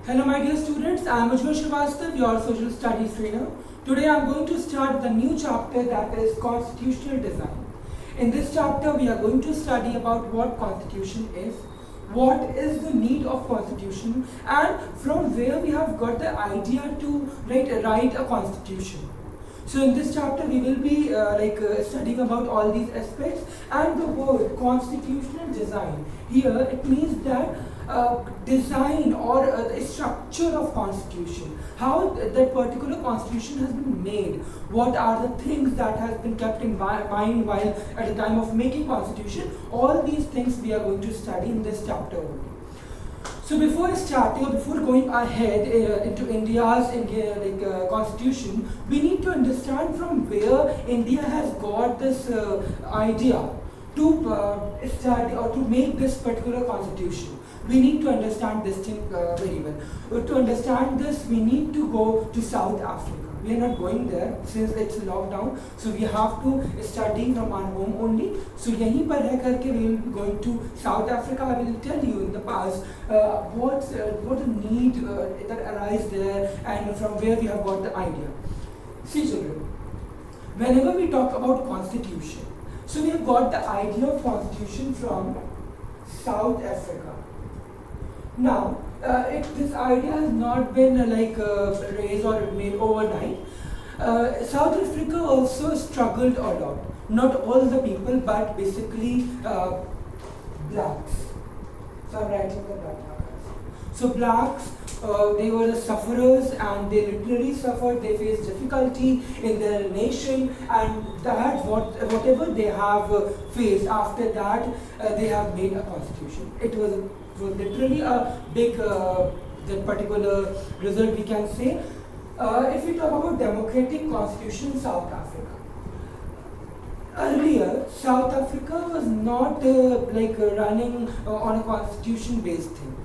Hello my dear students, I am Ujjwal Srivastav, your social studies trainer. Today I am going to start the new chapter, that is constitutional design. In this chapter we are going to study about what constitution is, what is the need of constitution, and from where we have got the idea to write a constitution. So in this chapter we will be studying about all these aspects, and the word constitutional design here, it means that design or the structure of constitution, how that particular constitution has been made, what are the things that has been kept in mind while at the time of making constitution. All these things we are going to study in this chapter only. So before starting, or before going ahead into India's constitution, we need to understand from where India has got this idea to study or to make this particular constitution. We need to understand this thing very well. To understand this, we need to go to South Africa. We are not going there since it's lockdown, so we have to study from our home only. So यहीं पर रह करके we will be going to South Africa. I will tell you in the past what the need that arise there and from where we have got the idea. See children, whenever we talk about constitution, so we have got the idea of constitution from South Africa. Now, this idea has not been raised or made overnight. South Africa also struggled a lot. Not all the people, but basically blacks. So I'm writing the black markers. So blacks, they were the sufferers, and they literally suffered. They faced difficulty in their nation, and that whatever they have faced after that, they have made a constitution. It was literally a big that particular result, we can say. If we talk about democratic constitution in South Africa, earlier South Africa was not running on a constitution based thing.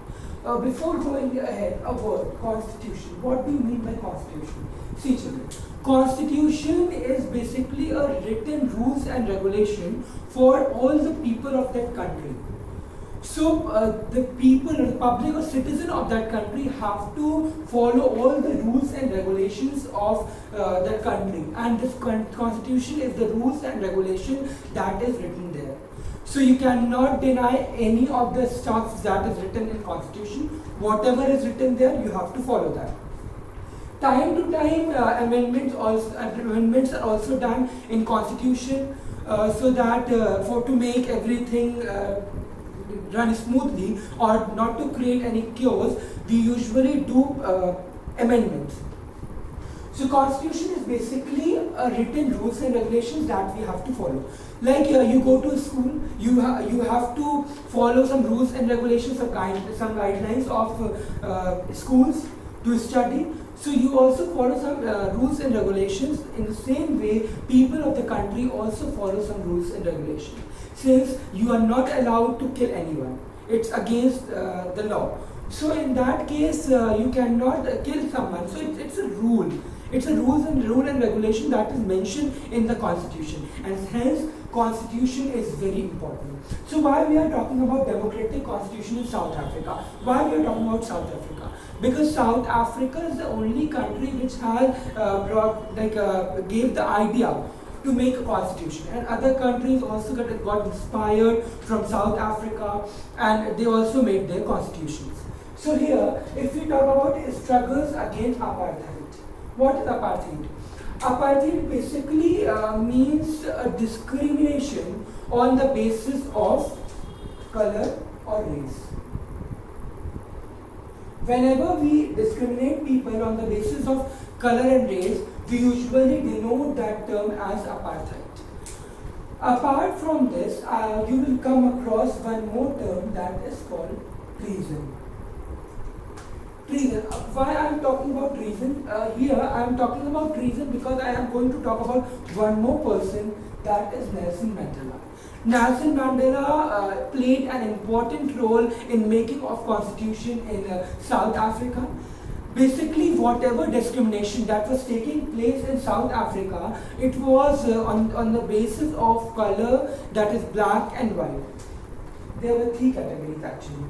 Before going ahead, a word, constitution. What do you mean by constitution? See children, constitution is basically a written rules and regulation for all the people of that country. So the people, or the public or citizen of that country have to follow all the rules and regulations of that country, and this constitution is the rules and regulation that is written there. So you cannot deny any of the stuff that is written in constitution. Whatever is written there, you have to follow that. Time to time, amendments are also done in constitution so that to make everything run smoothly or not to create any chaos, we usually do amendments. So constitution is basically a written rules and regulations that we have to follow. Like you go to school, you have to follow some rules and regulations, some guidelines of schools to study. So you also follow some rules and regulations. In the same way, people of the country also follow some rules and regulations. Since you are not allowed to kill anyone, it's against the law. So in that case, you cannot kill someone. So it's a rule. It's a rule and regulation that is mentioned in the constitution, and hence constitution is very important. So why we are talking about democratic constitution in South Africa? Why we are talking about South Africa? Because South Africa is the only country which has gave the idea to make a constitution, and other countries also got inspired from South Africa, and they also made their constitutions. So here, if we talk about struggles against apartheid, what is apartheid? Apartheid basically means a discrimination on the basis of color or race. Whenever we discriminate people on the basis of color and race, we usually denote that term as apartheid. Apart from this, you will come across one more term that is called treason. Treason. Why I am talking about treason? Here I am talking about treason because I am going to talk about one more person, that is Nelson Mandela. Nelson Mandela played an important role in making of constitution in South Africa. Basically, whatever discrimination that was taking place in South Africa, it was on the basis of color, that is black and white. There were three categories actually: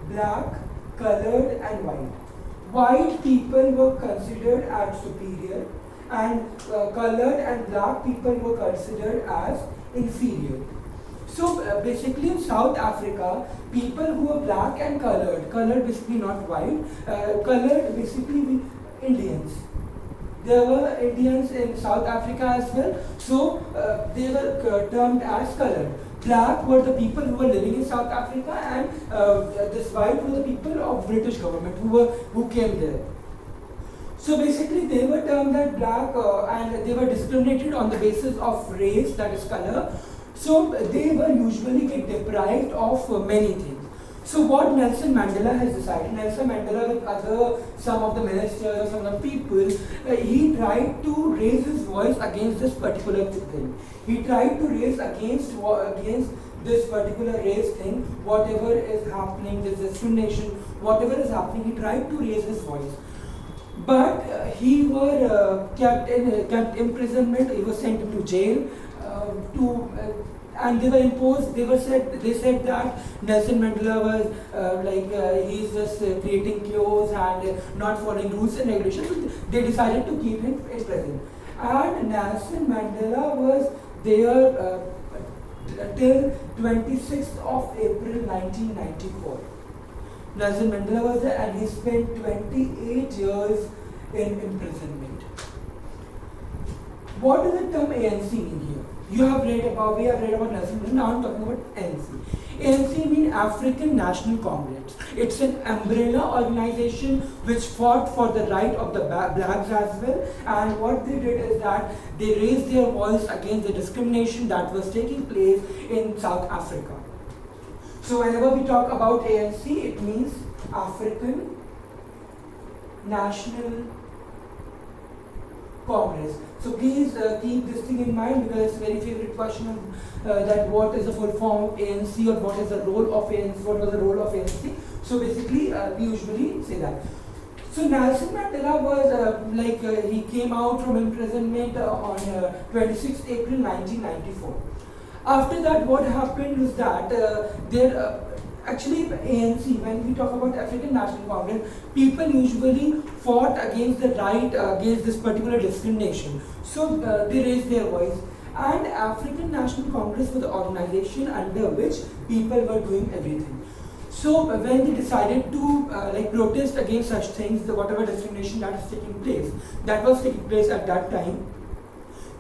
black, colored and white. white people were considered as superior, and colored and black people were considered as inferior. So basically in South Africa, people who were black and colored basically not white, colored basically Indians. There were Indians in South Africa as well, so they were termed as colored. Black were the people who were living in South Africa, and this white were the people of British government who came there. So basically they were termed as black and they were discriminated on the basis of race, that is color. So they were usually get deprived of many things. So what Nelson Mandela has decided, Nelson Mandela with some of the ministers, some of the people, he tried to raise his voice against this particular thing. He tried to raise against this particular race thing, whatever is happening, this discrimination, whatever is happening, he tried to raise his voice. But he was kept in imprisonment. He was sent into jail and they were imposed. They said that Nelson Mandela was he's just creating chaos and not following rules and regulations. So they decided to keep him in prison. And Nelson Mandela was there till 26th of April 1994. Nelson Mandela was there and he spent 28 years in imprisonment. What does the term ANC mean here? We have read about Nelson Mandela, now I'm talking about ANC. ANC means African National Congress. It's an umbrella organization which fought for the right of the blacks as well, and what they did is that they raised their voice against the discrimination that was taking place in South Africa. So whenever we talk about ANC, it means African National Congress. So please keep this thing in mind, because it's a very favorite question that what is the full form of ANC, or what is the role of ANC, what was the role of ANC. So basically we usually say that. So Nelson Mandela was he came out from imprisonment on 26th April 1994. After that, what happened was that actually ANC, when we talk about African National Congress, people usually fought against the right, against this particular discrimination. So they raised their voice. And African National Congress was the organization under which people were doing everything. So when they decided to protest against such things, whatever discrimination that was taking place at that time,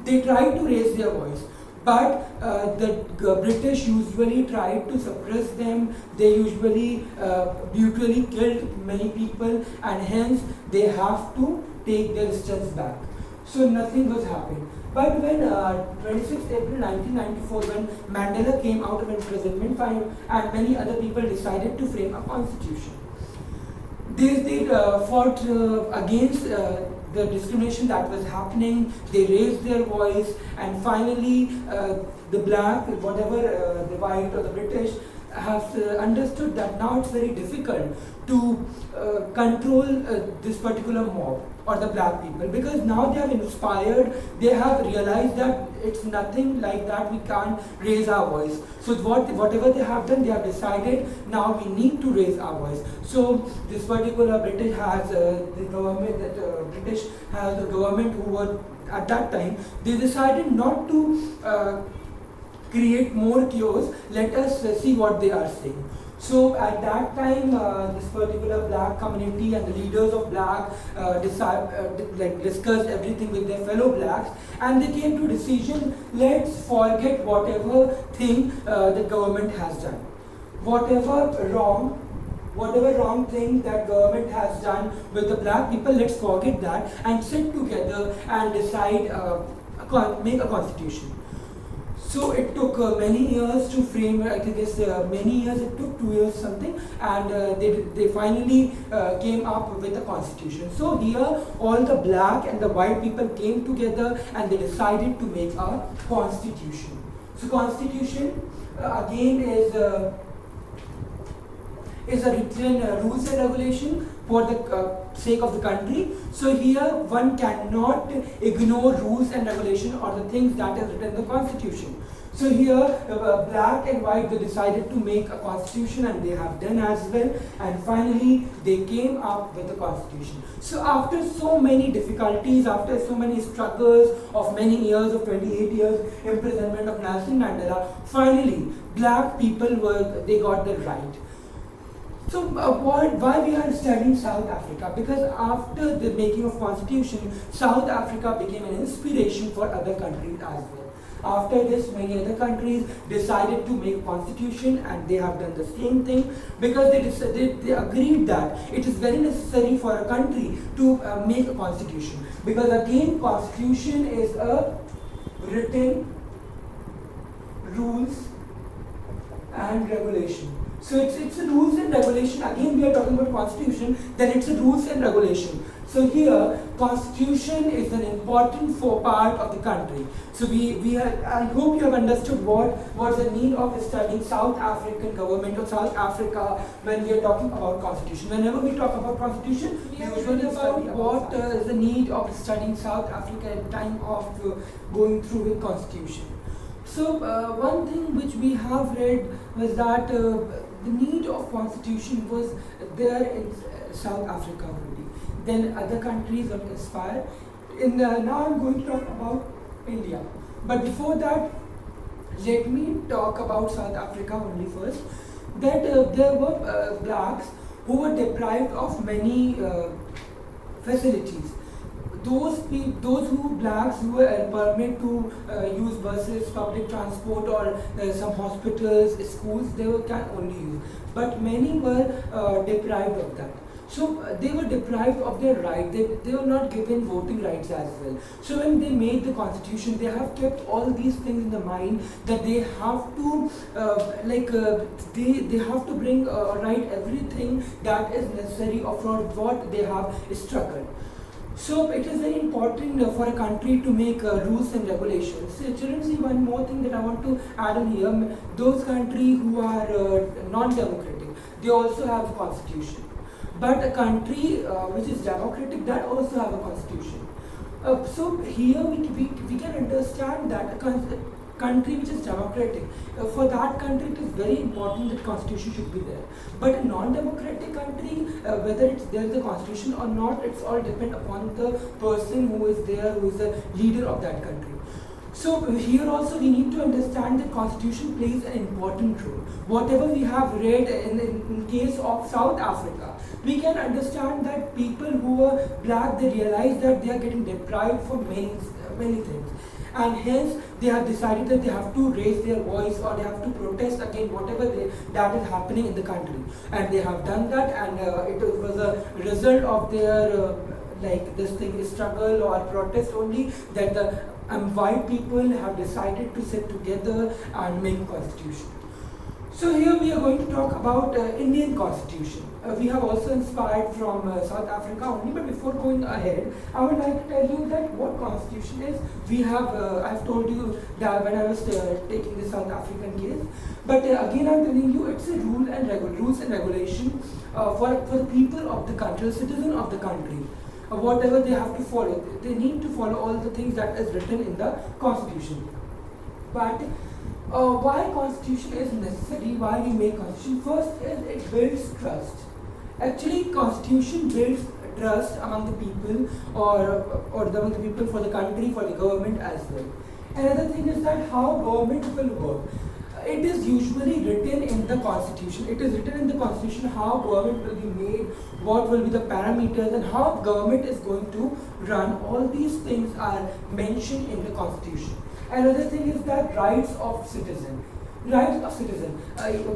they tried to raise their voice. But the British usually tried to suppress them. They usually brutally killed many people, and hence they have to take their steps back. So nothing was happening. But when 26th April 1994, when Mandela came out of imprisonment and many other people decided to frame a constitution, they fought against the discrimination that was happening. They raised their voice, and finally the black, whatever the white or the British, have understood that now it's very difficult to control this particular mob or the black people, because now they have inspired, they have realized that it's nothing like that, we can't raise our voice. So whatever they have done, they have decided now we need to raise our voice. So this particular British has the government who were at that time, they decided not to create more chaos, let us see what they are saying. So at that time, this particular black community and the leaders of black discussed everything with their fellow blacks, and they came to a decision, let's forget whatever thing the government has done. Whatever wrong thing that government has done with the black people, let's forget that and sit together and decide, make a constitution. So it took many years to frame, I think it took 2 years something, and they finally came up with a constitution. So here all the black and the white people came together and they decided to make a constitution. So constitution again is a written rules and regulation for the sake of the country. So here one cannot ignore rules and regulation or the things that is written in the constitution. So here, black and white, they decided to make a constitution, and they have done as well. And finally, they came up with a constitution. So after so many difficulties, after so many struggles of many years, of 28 years imprisonment of Nelson Mandela, finally, black people they got the right. So why we are studying South Africa? Because after the making of constitution, South Africa became an inspiration for other countries as well. After this, many other countries decided to make constitution, and they have done the same thing, because they agreed that it is very necessary for a country to make a constitution, because again, constitution is a written rules and regulation. So it's a rules and regulation. Again, we are talking about constitution, then it's a rules and regulation. So here, constitution is an important part of the country. So I hope you have understood what was the need of studying South African government or South Africa when we are talking about constitution. Whenever we talk about constitution, we usually about what is the need of studying South Africa at the time of going through with constitution. So one thing which we have read was that the need of constitution was there in South Africa already. Then other countries were inspired. Now I'm going to talk about India. But before that, let me talk about South Africa only first. That there were blacks who were deprived of many facilities. Those blacks who were permitted to use buses, public transport, or some hospitals, schools, they can only use. But many were deprived of that. So they were deprived of their right. They were not given voting rights as well. So when they made the constitution, they have kept all these things in the mind, that they have to they have to bring right everything that is necessary for what they have struggled. So it is very important for a country to make rules and regulations. So children, see one more thing that I want to add on here. Those countries who are non-democratic, they also have a constitution. But a country which is democratic, that also have a constitution. So here we can understand that a country which is democratic, for that country it is very important that constitution should be there. But a non-democratic country, whether there is a constitution or not, it's all depend upon the person who is there, who is the leader of that country. So here also we need to understand that constitution plays an important role. Whatever we have read in case of South Africa, we can understand that people who were black, they realize that they are getting deprived for many things. And hence they have decided that they have to raise their voice, or they have to protest against whatever that is happening in the country. And they have done that, and it was a result of their struggle or protest only, that the white people have decided to sit together and make a constitution. So here we are going to talk about Indian constitution. We have also inspired from South Africa only, but before going ahead, I would like to tell you that what constitution is. We have, I've told you that when I was taking the South African case, but again I'm telling you, it's a rules and regulation for the people of the country, the citizen of the country. Whatever they have to follow, they need to follow all the things that is written in the constitution. But why constitution is necessary, why we make constitution? First is it builds trust. Actually, constitution builds trust among the people, or among the people for the country, for the government as well. Another thing is that how government will work. It is usually written in the constitution. It is written in the constitution how government will be made, what will be the parameters, and how government is going to run. All these things are mentioned in the constitution. Another thing is that rights of citizen. Rights of citizen.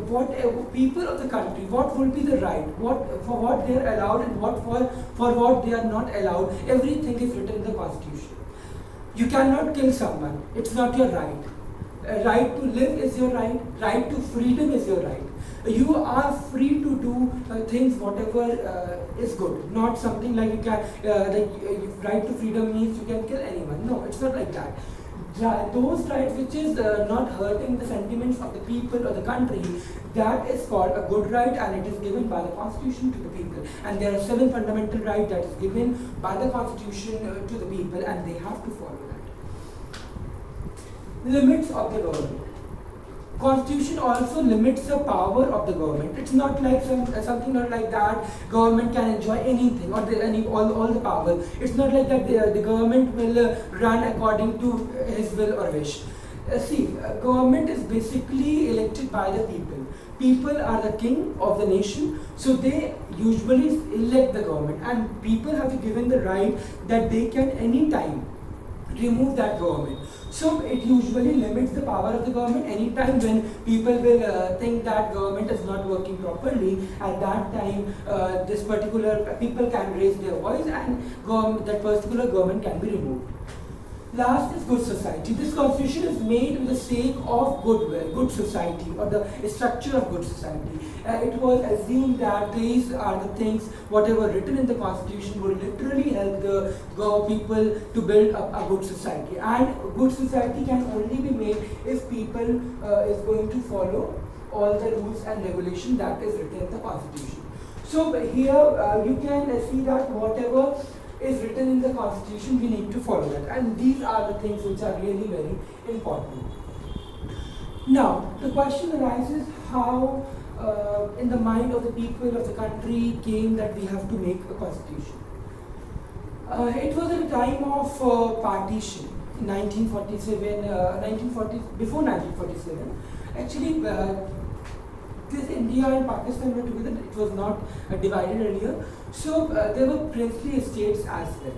What people of the country, what will be the right, for what they are allowed, and for what they are not allowed. Everything is written in the constitution. You cannot kill someone. It's not your right. Right to live is your right. Right to freedom is your right. You are free to do things whatever is good. Not something like you can right to freedom means you can kill anyone. No, it's not like that. Those rights which is not hurting the sentiments of the people or the country, that is called a good right, and it is given by the constitution to the people. And there are 7 fundamental rights that is given by the constitution to the people, and they have to follow that. Limits of the government. Constitution also limits the power of the government. It's not like something not like that. Government can enjoy anything or all the power. It's not like that. The government will run according to his will or wish. Government is basically elected by the people. People are the king of the nation, so they usually elect the government, and people have been given the right that they can anytime remove that government. So it usually limits the power of the government. Anytime when people will think that government is not working properly, at that time this particular people can raise their voice and that particular government can be removed. Last is good society. This constitution is made with the sake of goodwill, good society, or the structure of good society. It was assumed that these are the things, whatever written in the constitution would literally help the people to build up a good society. And good society can only be made if people is going to follow all the rules and regulation that is written in the constitution. So here you can see that whatever is written in the constitution, we need to follow that, and these are the things which are really very important. Now the question arises, how in the mind of the people of the country came that we have to make a constitution. It was at a time of partition in 1947, before 1947 actually. This India and Pakistan were together, it was not divided earlier. So there were princely estates as well.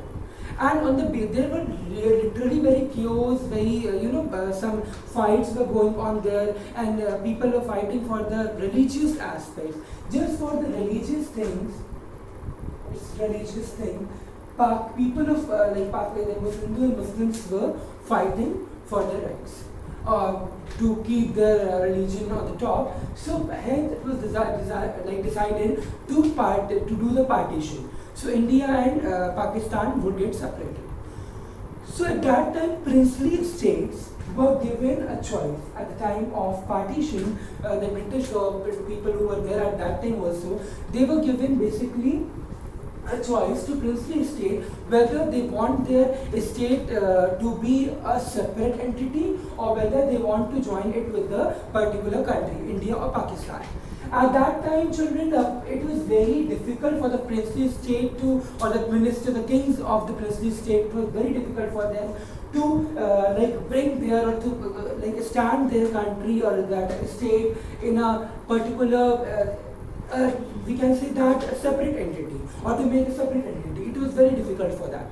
And on the there were literally very chaos, very some fights were going on there, and people were fighting for the religious aspects. Just for the religious things, people of the Muslims were fighting for their rights. To keep their religion on the top, so hence it was decided to do the partition. So India and Pakistan would get separated. So at that time, princely states were given a choice. At the time of partition, the British people who were there at that time also, they were given basically a choice to princely estate whether they want their estate to be a separate entity or whether they want to join it with the particular country, India or Pakistan. At that time, children, it was very difficult for the princely state to, or the minister, the kings of the princely state, it was very difficult for them to bring their or to stand their country or that state in a particular we can say that a separate entity, or to make a separate entity. It was very difficult for that.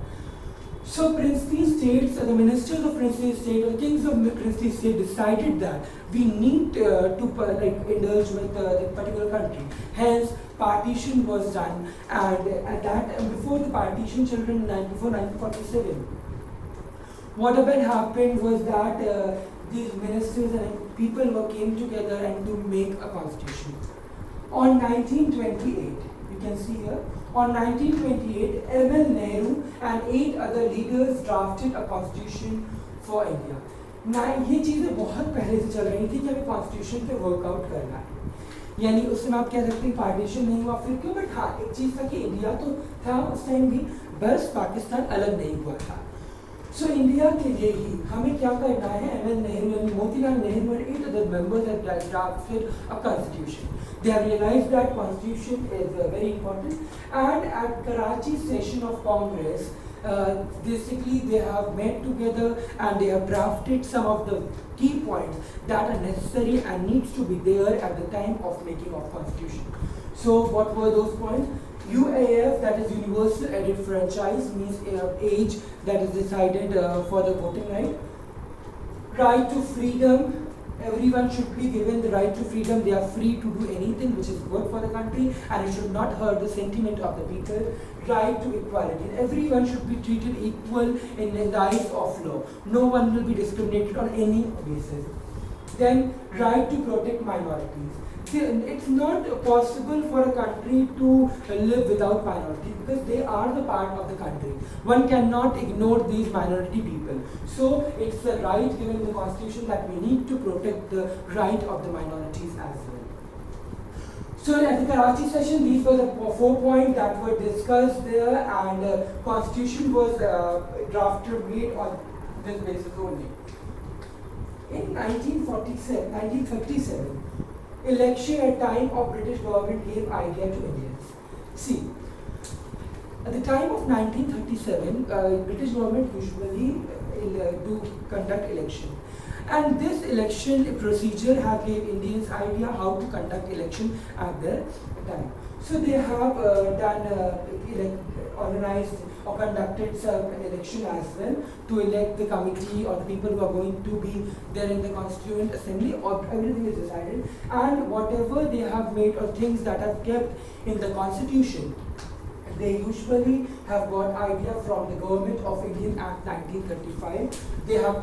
So princely states, the ministers of princely state or the kings of princely state decided that we need to indulge with the particular country. Hence, partition was done, and at that before the partition, children, before 1947, whatever happened was that these ministers and people came together and to make a constitution. On 1928, you can see here, on 1928, M.L. Nehru and 8 other leaders drafted a constitution for India. ये चीज़ें बहुत पहले से चल रही थी कि हमें कॉन्स्टिट्यूशन पे वर्कआउट करना है, यानी उस समय आप कह सकते हैं पार्टीशन नहीं हुआ फिर क्यों, बट हाँ एक चीज़ था कि इंडिया तो था उस टाइम भी, बस पाकिस्तान अलग नहीं हुआ था. So इंडिया के लिए ही हमें क्या करना है, M.L. Nehru यानी Motilal Nehru and 8 other members have drafted a constitution. They have realized that constitution is very important, and at Karachi session of Congress, basically they have met together and they have drafted some of the key points that are necessary and needs to be there at the time of making of constitution. So what were those points? UAF, that is Universal Adult Franchise, means age that is decided for the voting right. Right to freedom. Everyone should be given the right to freedom. They are free to do anything which is good for the country and it should not hurt the sentiment of the people. Right to equality. Everyone should be treated equal in the eyes of law. No one will be discriminated on any basis. Then right to protect minorities. See, it's not possible for a country to live without minority because they are the part of the country. One cannot ignore these minority people. So it's the right given in the constitution that we need to protect the right of the minorities as well. So at the Karachi session, these were the 4 points that were discussed there, and constitution was drafted made on this basis only. In 1937, election at time of British government gave idea to Indians. See, at the time of 1937, British government usually do conduct election. And this election procedure have gave Indians idea how to conduct election at their time. So they have organized or conducted an election as well to elect the committee or the people who are going to be there in the Constituent Assembly, or everything is decided, and whatever they have made or things that are kept in the Constitution, they usually have got idea from the Government of Indian Act 1935. They have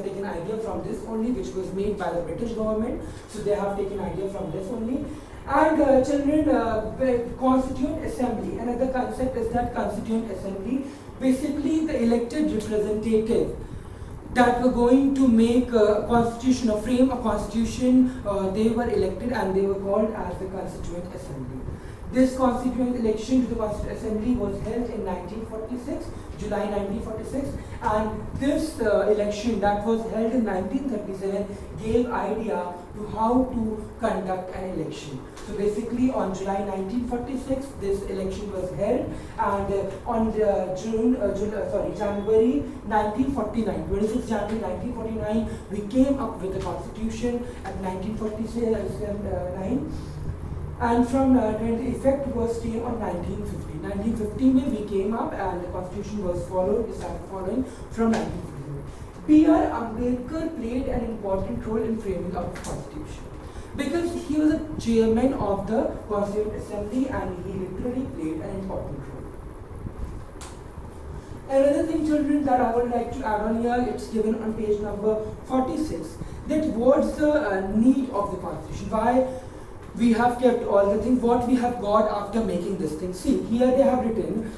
taken idea from this only, which was made by the British government. So they have taken idea from this only. And children, Constituent Assembly, another concept is that Constituent Assembly, basically the elected representative that were going to make a constitution or frame a constitution, they were elected and they were called as the Constituent Assembly. This constituent election to the Constituent Assembly was held in 1946, July 1946, and this election that was held in 1937 gave idea to how to conduct an election. So basically on July 1946 this election was held, and on January 1949, 26 January 1949, we came up with the constitution at 1949. And from the effect was came on 1950. 1950 we came up and the constitution was followed, started following from 1950. B.R. Ambedkar played an important role in framing of the constitution because he was a chairman of the Constituent Assembly and he literally played an important role. Another thing, children, that I would like to add on here, it's given on page number 46, that what's the need of the constitution, why we have kept all the things, what we have got after making this thing. See, here they have written,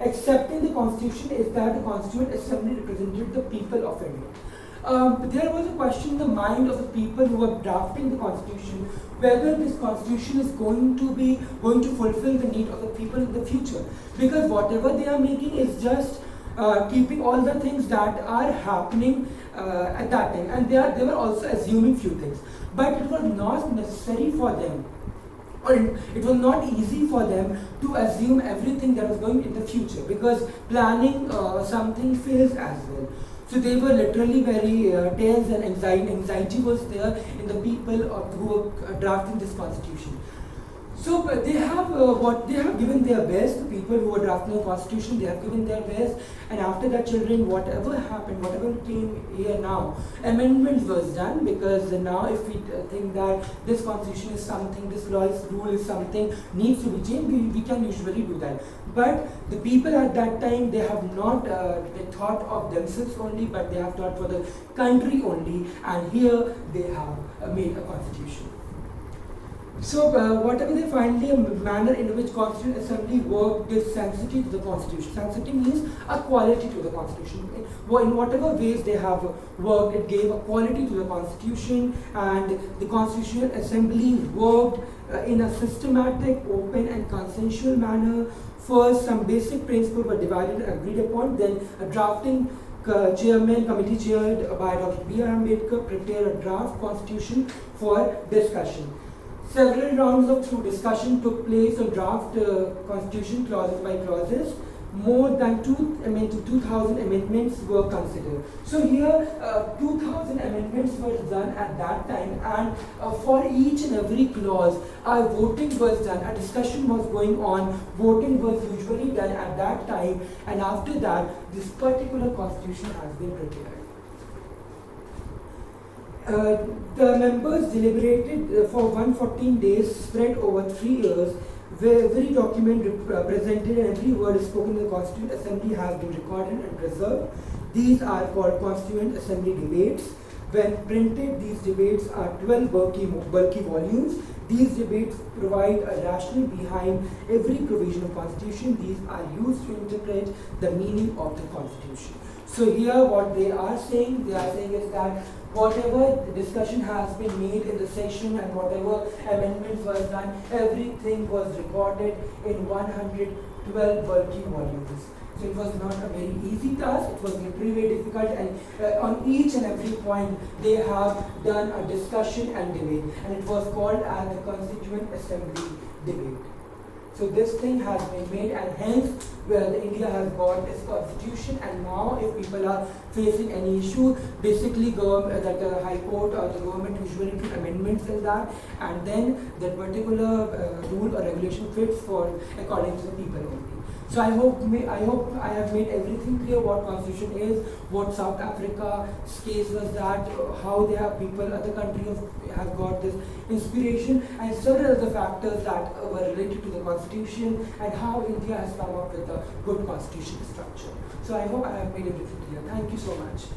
accepting the constitution is that the Constituent Assembly represented the people of India. There was a question in the mind of the people who were drafting the constitution, whether this constitution is going to fulfill the need of the people in the future. Because whatever they are making is just keeping all the things that are happening at that time. And they were also assuming few things. But it was not necessary for them, or it was not easy for them to assume everything that was going in the future, because planning something fails as well. So they were literally very tense, and anxiety was there in the people who were drafting this constitution. So they have given their best. The people who were drafting the constitution, they have given their best. And after that, children, whatever happened, whatever came here now, amendments was done, because now if we think that this constitution is something, this rule is something, needs to be changed, we can usually do that. But the people at that time, they have not they thought of themselves only, but they have thought for the country only. And here they have made a constitution. So whatever they finally a manner in which Constituent Assembly worked gives sanctity to the Constitution. Sanctity means a quality to the Constitution. In whatever ways they have worked, it gave a quality to the Constitution, and the Constituent Assembly worked in a systematic, open and consensual manner. First, some basic principles were divided and agreed upon, then a drafting committee chaired by Dr. B.R. Ambedkar prepared a draft constitution for discussion. Several rounds of discussion took place on draft constitution clauses by clauses. More than 2,000 amendments were considered. So here 2,000 amendments were done at that time, and for each and every clause voting was done, a discussion was going on, voting was usually done at that time, and after that this particular constitution has been prepared. The members deliberated for 114 days spread over 3 years, where every document presented and every word spoken in the Constituent Assembly has been recorded and preserved. These are called Constituent Assembly debates. When printed, these debates are 12 bulky volumes. These debates provide a rationale behind every provision of Constitution. These are used to interpret the meaning of the Constitution. So here what they are saying is that whatever discussion has been made in the session and whatever amendments was done, everything was recorded in 100 12 bulky volumes. So it was not a very easy task, it was literally very difficult, and on each and every point they have done a discussion and debate, and it was called as the Constituent Assembly debate. So this thing has been made, and hence where India has got its constitution, and now if people are facing any issue, basically that the High Court or the government usually do amendments in that, and then that particular rule or regulation fits for according to the people only. So I hope I have made everything clear what constitution is, what South Africa's case was that, how they have people, other countries have got this inspiration, and several other factors that were related to the constitution, and how India has come up with a good constitution structure. So I hope I have made everything clear. Thank you so much.